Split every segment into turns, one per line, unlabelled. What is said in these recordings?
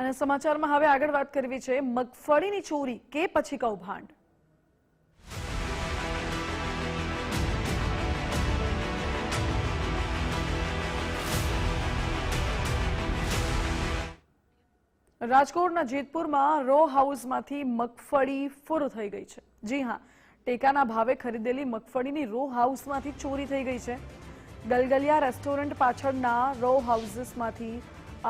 અને સમાચારમાં હવે આગળ વાત કરવી છે મગફળીની ચોરી કે પછી કૌભાંડ। રાજકોટના જેતપુરમાં રો હાઉસમાંથી મગફળી ફોરો થઈ ગઈ છે। જી હા, ટેકાના ભાવે ખરીદેલી મગફળીની રો હાઉસમાંથી ચોરી થઈ ગઈ છે। ગલગલિયા રેસ્ટોરન્ટ પાછળના રો હાઉસીસમાંથી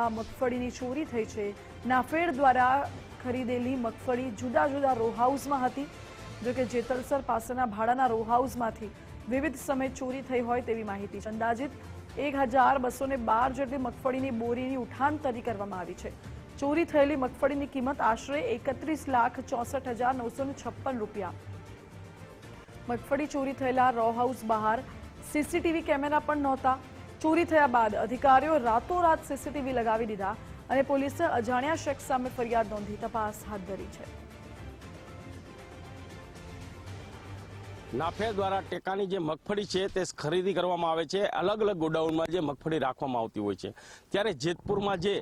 આ મગફળીની ચોરી થઈ છે। નાફેડ દ્વારા ખરીદેલી મગફળી જુદા જુદા રો હાઉસમાં હતી, જો કે જેતલસર પાસેના ભાડાના રો હાઉસમાંથી વિવિધ સમયે ચોરી થઈ હોય તેવી માહિતી છે। અંદાજિત 1212 જેટલી મગફળીની બોરીની ઉઠાંતરી કરવામાં આવી છે। ચોરી થયેલી મગફળીની કિંમત આશરે 31,64,956 રૂપિયા। મગફળી ચોરી થયેલા રો હાઉસ બહાર સીસીટીવી કેમેરા પણ નહોતા। ચોરી થયા બાદ અધિકારીઓ રાતોરાત સીસીટીવી લગાવી દીધા અને પોલીસે અજાણ્યા શખ્સ સામે ફરિયાદ નોંધી તપાસ હાથ ધરી છે।
નાફેડ દ્વારા ટેકાની જે મગફળી છે તે ખરીદી કરવામાં આવે છે। અલગ અલગ ગોડાઉનમાં જે મગફળી રાખવામાં આવતી હોય છે, ત્યારે જેતપુરમાં જે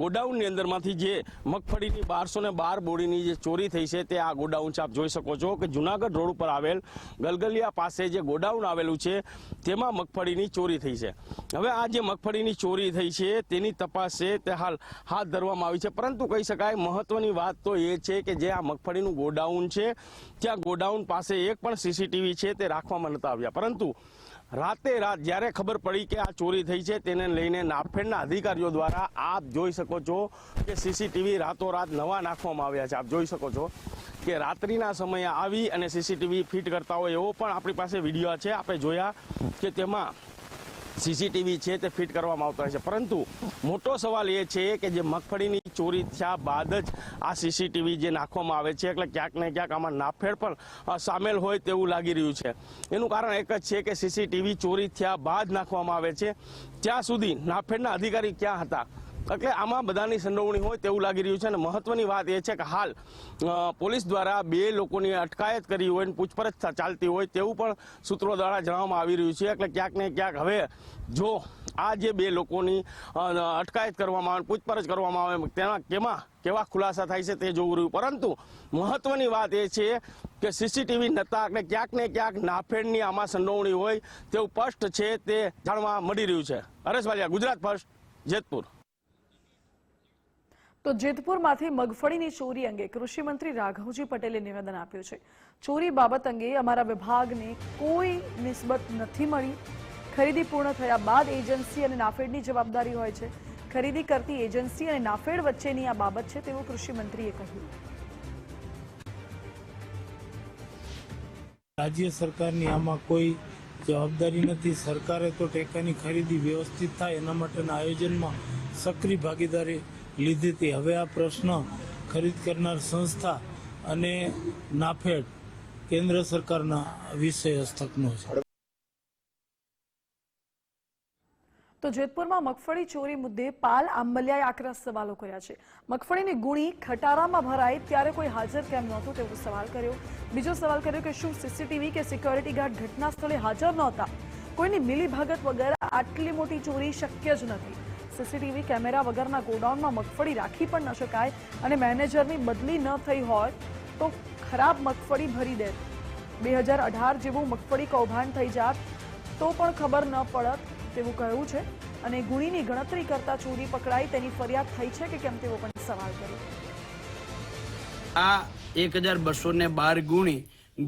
ગોડાઉનની અંદરમાંથી જે મગફળીની 1212 બોરીની જે ચોરી થઈ છે તે આ ગોડાઉન છે। આપ જોઈ શકો છો કે જુનાગઢ રોડ ઉપર આવેલ ગલગલિયા પાસે જે ગોડાઉન આવેલું છે તેમાં મગફળીની ચોરી થઈ છે। હવે આ જે મગફળીની ચોરી થઈ છે તેની તપાસ છે તે હાલ હાથ ધરવામાં આવી છે, પરંતુ કહી શકાય મહત્વની વાત તો એ છે કે જે આ મગફળીનું ગોડાઉન છે ત્યાં ગોડાઉન પાસે એક પણ સીસીટીવી છે તે રાખવામાં નતા આવ્યા, પરંતુ રાતે રાત જ્યારે ખબર પડી કે આ ચોરી થઈ છે તેને લઈને નાફેડના અધિકારીઓ દ્વારા આપ જોઈ શકો છો કે સીસીટીવી રાતોરાત નવા નાખવામાં આવ્યા છે। આપ જોઈ શકો છો કે રાત્રિના સમયે આવી અને સીસીટીવી ફિટ કરતા હોય એવો પણ આપણી પાસે વિડીયો છે। આપણે જોયા કે તેમાં સીસીટીવી છે તે ફિટ કરવામાં આવતા હોય છે, પરંતુ મોટો સવાલ એ છે કે જે મગફળીની ચોરી થયા બાદ જ આ સીસીટીવી જે નાખવામાં આવે છે એટલે ક્યાંક ને ક્યાંક આમાં નાફેડ પણ સામેલ હોય તેવું લાગી રહ્યું છે। એનું કારણ એક જ છે કે સીસીટીવી ચોરી થયા બાદ નાખવામાં આવે છે, ત્યાં સુધી નાફેડના અધિકારી ક્યાં હતા, એટલે આમાં બધાની સંડોવણી હોય તેવું લાગી રહ્યું છે। અને મહત્વની વાત એ છે કે હાલ પોલીસ દ્વારા 2 લોકોની અટકાયત કરી હોય અને પૂછપરછ ચાલતી હોય તેવું પણ સૂત્રો દ્વારા જણાવવામાં આવી રહ્યું છે। એટલે ક્યાંક ને ક્યાંક હવે જો આ જે 2 લોકોની અટકાયત કરવામાં આવે, પૂછપરછ કરવામાં આવે, તેમાં કેવા ખુલાસા થાય છે તે જોવું રહ્યું, પરંતુ મહત્વની વાત એ છે કે સીસીટીવી નતા એટલે ક્યાંક ને ક્યાંક નાફેડની આમાં સંડોવણી હોય તેવું સ્પષ્ટ છે તે જાણવા મળી રહ્યું છે। હરેશ વાલિયા, ગુજરાત ફર્સ્ટ, જેતપુર।
તો જેતપુરમાંથી મગફળીની ચોરી અંગે કૃષિ મંત્રી રાઘવજી પટેલે નિવેદન આપ્યું છે। ચોરી બાબત અંગે અમારા વિભાગને કોઈ નિસ્બત નથી મળી। ખરીદી પૂર્ણ થયા બાદ એજન્સી અને નાફેડની જવાબદારી હોય છે। ખરીદી કરતી એજન્સી અને નાફેડ વચ્ચેની આ બાબત છે તેવું કૃષિ મંત્રીએ કહ્યું।
રાજ્ય સરકારની આમાં કોઈ જવાબદારી નથી। સરકારે તો ટેકાની ખરીદી વ્યવસ્થિત થાય એના માટેના આયોજનમાં સક્રિય ભાગીદારી લીધી હતી। હવે આ પ્રશ્ન ખરીદ કરનાર સંસ્થા અને નાફેડ કેન્દ્ર સરકારના વિષય હસ્તકનો છે।
તો જેતપુરમાં મગફળી ચોરી મુદ્દે પાલ આંબલિયાએ આકરા સવાલો કર્યા છે। મગફળીની ગુણી ખટારામાં ભરાય ત્યારે કોઈ હાજર કેમ નહોતું તેવો સવાલ કર્યો। બીજો સવાલ કર્યો કે શું સીસીટીવી કે સિક્યોરિટી ગાર્ડ ઘટના સ્થળે હાજર નહોતા? કોઈની મિલીભગત વગર આટલી મોટી ચોરી શક્ય જ નથી। સીસીટીવી કેમેરા વગરના ગોડાઉનમાં મગફળી રાખી પણ ન શકાય અને મેનેજરની બદલી ન થઈ હોય તો ખરાબ મગફળી ભરી દે। 2018 જેવું મગફળી કૌભાંડ થઈ જાત તો પણ ખબર ન પડત તેવું કહ્યું છે। અને ગુણીની ગણતરી કરતા ચોરી પકડાઈ તેની ફરિયાદ થઈ છે કે કેમ તેવો પણ સવાલ કર્યો।
આ 1212 ગુણી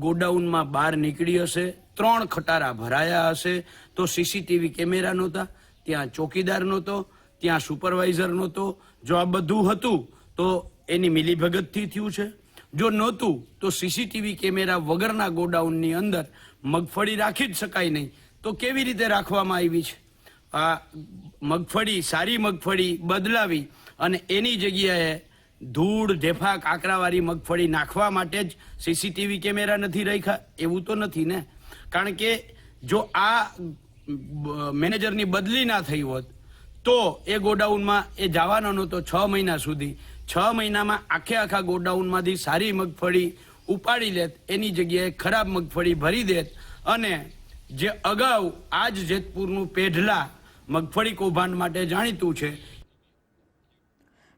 ગોડાઉનમાં બહાર નીકળી હશે, 3 ખટારા ભરાયા હશે, તો સીસીટીવી કેમેરા નહોતા, ત્યાં ચોકીદાર નહોતો, ત્યાં સુપરવાઇઝર નહોતો। જો આ બધું હતું તો એની મિલીભગતથી થયું છે। જો નહોતું તો સીસીટીવી કેમેરા વગરના ગોડાઉનની અંદર મગફળી રાખી જ શકાય નહીં તો કેવી રીતે રાખવામાં આવી છે? આ મગફળી, સારી મગફળી બદલાવી અને એની જગ્યાએ ધૂળ, ઢેફા, કાકરાવાળી મગફળી નાખવા માટે જ સીસીટીવી કેમેરા નથી રાખ્યા એવું તો નથી ને? કારણ કે જો આ મેનેજરની બદલી ના થઈ હોત તો એ ગોડાઉનમાં એ જવાનો નહોતો 6 મહિના સુધી। 6 મહિનામાં આખા ગોડાઉનમાંથી સારી મગફળી ઉપાડી લેત, એની જગ્યાએ ખરાબ મગફળી ભરી દેત અને જે અગાઉ આજ જેતપુરનું પેઢલા મગફળી કૌભાંડ માટે જાણીતું છે।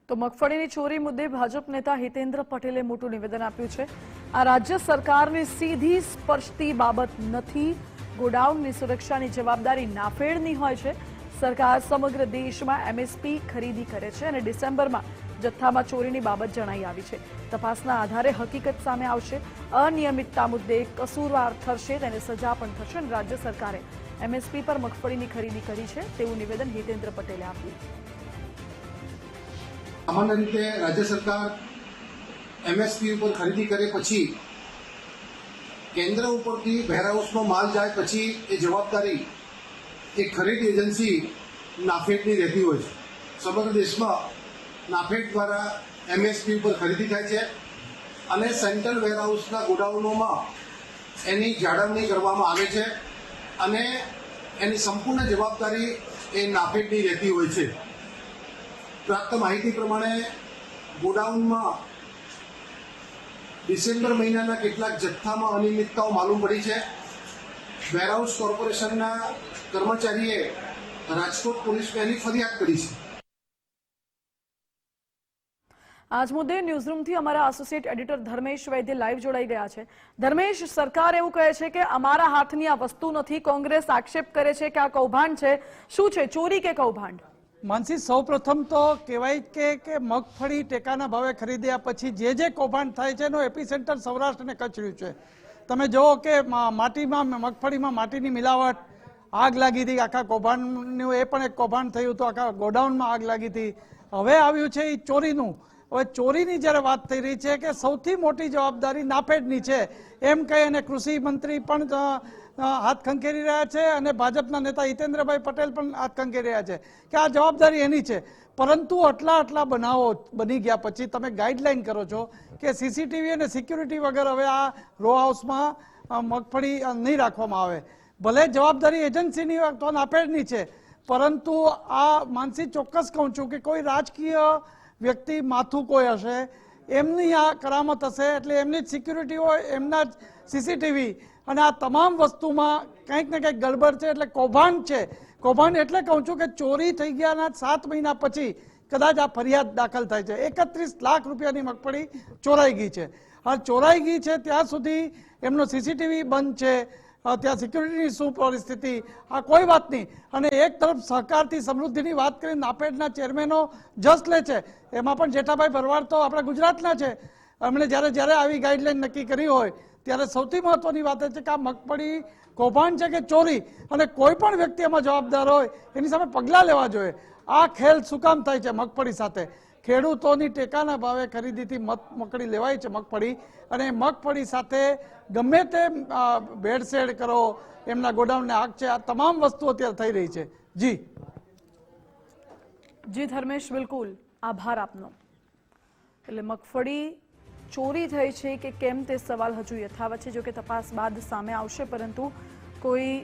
તો મગફળીની ચોરી મુદ્દે ભાજપ નેતા હિતેન્દ્ર પટેલે મોટું નિવેદન આપ્યું છે. આ રાજ્ય સરકારની સીધી સ્પર્શતી બાબત નથી. ગોડાઉનની સુરક્ષાની જવાબદારી નાફેડની હોય છે. સરકાર સમગ્ર દેશમાં એમએસપી ખરીદી કરે છે અને ડિસેમ્બરમાં જથ્થામાં ચોરીની બાબત જણાઈ આવી છે. તપાસના આધારે હકીકત સામે આવશે. અનિયમિતતા મુદ્દે કસૂરવાર ઠરશે તેને સજા પણ થશે અને રાજ્ય સરકારે એમએસપી પર મગફળીની ખરીદી કરી છે તેવું નિવેદન હિતેન્દ્ર પટેલે આપ્યું.
સામાન્ય રીતે રાજ્ય સરકાર એમએસપી ઉપર ખરીદી કરે પછી કેન્દ્ર ઉપરથી વેરહાઉસમાં માલ જાય પછી એ જવાબદારી એ ખરીદ એજન્સી નાફેડની રહેતી હોય છે. સમગ્ર દેશમાં નાફેડ દ્વારા એમએસપી ઉપર ખરીદી થાય છે અને સેન્ટ્રલ વેરહાઉસના ગોડાઉનોમાં એની જાળવણી કરવામાં આવે છે અને એની સંપૂર્ણ જવાબદારી એ નાફેડની રહેતી હોય છે. પ્રાપ્ત માહિતી પ્રમાણે ગોડાઉનમાં ડિસેમ્બર મહિનાના કેટલાક જથ્થામાં અનિયમિતતાઓ માલુમ પડી છે. વેરહાઉસ કોર્પોરેશનના કર્મચારીએ રાજકોટ પોલીસમાં એની ફરિયાદ કરી છે.
આજ મુદ્દે ન્યૂઝરૂમથી અમારા એસોસિએટ એડિટર ધર્મેશ વૈદ્ય લાઈવ જોડાઈ ગયા છે. ધર્મેશ, સરકાર એવું કહે છે કે અમારા હાથની આ વસ્તુ નથી. કોંગ્રેસ આક્ષેપ કરે છે કે આ કૌભાંડ છે. શું છે, ચોરી કે કૌભાંડ?
માનસી, સૌપ્રથમ તો કહેવાય કે મગફળી ટેકાના ભાવે ખરીદ્યા પછી જે કૌભાંડ થાય છે એનો એપિસેન્ટર સૌરાષ્ટ્ર અને કચ્છ રહ્યું છે. તમે જુઓ કે માટીમાં મગફળીમાં માટીની મિલાવટ, આગ લાગી હતી. આખા કૌભાંડનું એ પણ એક કૌભાંડ થયું હતું. આખા ગોડાઉનમાં આગ લાગી હતી. હવે આવ્યું છે એ ચોરીનું. હવે ચોરીની જ્યારે વાત થઈ રહી છે કે સૌથી મોટી જવાબદારી નાફેડની છે એમ કહી અને કૃષિ મંત્રી પણ હાથ ખંખેરી રહ્યા છે અને ભાજપના નેતા હિતેન્દ્રભાઈ પટેલ પણ હાથ ખંખેરી રહ્યા છે કે આ જવાબદારી એની છે. પરંતુ આટલા બનાવો બની ગયા પછી તમે ગાઈડલાઈન કરો છો કે સીસીટીવી અને સિક્યુરિટી વગર હવે આ રો હાઉસમાં મગફળી નહીં રાખવામાં આવે. ભલે જવાબદારી એજન્સીની તો નાફેડની છે, પરંતુ આ માનસી ચોક્કસ કહું છું કે કોઈ રાજકીય વ્યક્તિ માથું કોઈ હશે એમની આ કરામત હશે, એટલે એમની જ સિક્યુરિટી હોય, એમના જ સીસીટીવી અને આ તમામ વસ્તુમાં કંઈક ને કંઈક ગડબડ છે. એટલે કૌભાંડ છે. કૌભાંડ એટલે કહું છું કે ચોરી થઈ ગયાના 7 મહિના પછી કદાચ આ ફરિયાદ દાખલ થાય છે. 31 લાખ રૂપિયાની મગફળી ચોરાઈ ગઈ છે. આ ચોરાઈ ગઈ છે ત્યાં સુધી એમનો સીસીટીવી બંધ છે, ત્યાં સિક્યુરિટીની શું પરિસ્થિતિ, આ કોઈ વાત નહીં. અને એક તરફ સહકારથી સમૃદ્ધિની વાત કરીને નાફેડના ચેરમેનો જસ લે છે. એમાં પણ જેઠાભાઈ ભરવાડ તો આપણા ગુજરાતના છે. એમણે જ્યારે આવી ગાઈડલાઈન નક્કી કરી હોય ત્યારે સૌથી મહત્વની વાત એ છે કે આ મગફળી કૌભાંડ છે કે ચોરી, અને કોઈ પણ વ્યક્તિ એમાં જવાબદાર હોય એની સામે પગલાં લેવા જોઈએ. આ ખેલ શું કામ થાય છે મગફળી સાથે? ખેડૂતોની ટેકાના ભાવે ખરીદીથી મગફળી લેવાય છે મગફળી, અને મગફળી સાથે ગમે તે ભેળસેળ કરો, એમના ગોડાઉનને આગ છે, આ તમામ વસ્તુ અત્યારે થઈ રહી છે. જી
ધર્મેશ, બિલકુલ આભાર આપનો. એટલે મગફળી ચોરી થઈ છે કે કેમ તે સવાલ હજુ યથાવત છે. જો કે તપાસ બાદ સામે આવશે, પરંતુ કોઈ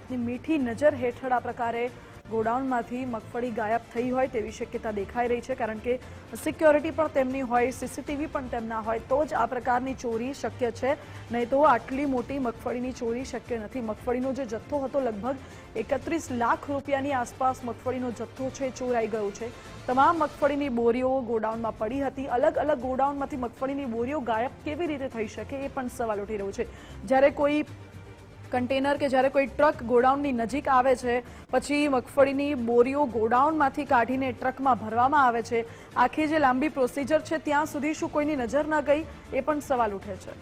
મીઠી નજર હેઠળ આ પ્રકારે ગોડાઉનમાંથી મગફળી ગાયબ થઈ હોય તેવી શક્યતા દેખાઈ રહી છે. કારણ કે સિક્યોરિટી પણ તેમની હોય, સીસીટીવી પણ તેમના હોય તો જ આ પ્રકારની ચોરી શક્ય છે. નહીં તો આટલી મોટી મગફળીની ચોરી શક્ય નથી. મગફળીનો જે જથ્થો હતો લગભગ 31 લાખ રૂપિયાની આસપાસ મગફળીનો જથ્થો છે ચોરાઈ ગયો છે. તમામ મગફળીની બોરીઓ ગોડાઉનમાં પડી હતી. અલગ અલગ ગોડાઉનમાંથી મગફળીની બોરીઓ ગાયબ કેવી રીતે થઈ શકે એ પણ સવાલ ઉઠી રહ્યો છે. જ્યારે કોઈ કન્ટેનર કે જ્યારે કોઈ ટ્રક ગોડાઉનની નજીક આવે છે, પછી મગફળીની બોરીઓ ગોડાઉનમાંથી કાઢીને ટ્રકમાં ભરવામાં આવે છે, આખી જે લાંબી પ્રોસિજર છે ત્યાં સુધી શું કોઈની નજર ન ગઈ એ પણ સવાલ ઉઠે છે.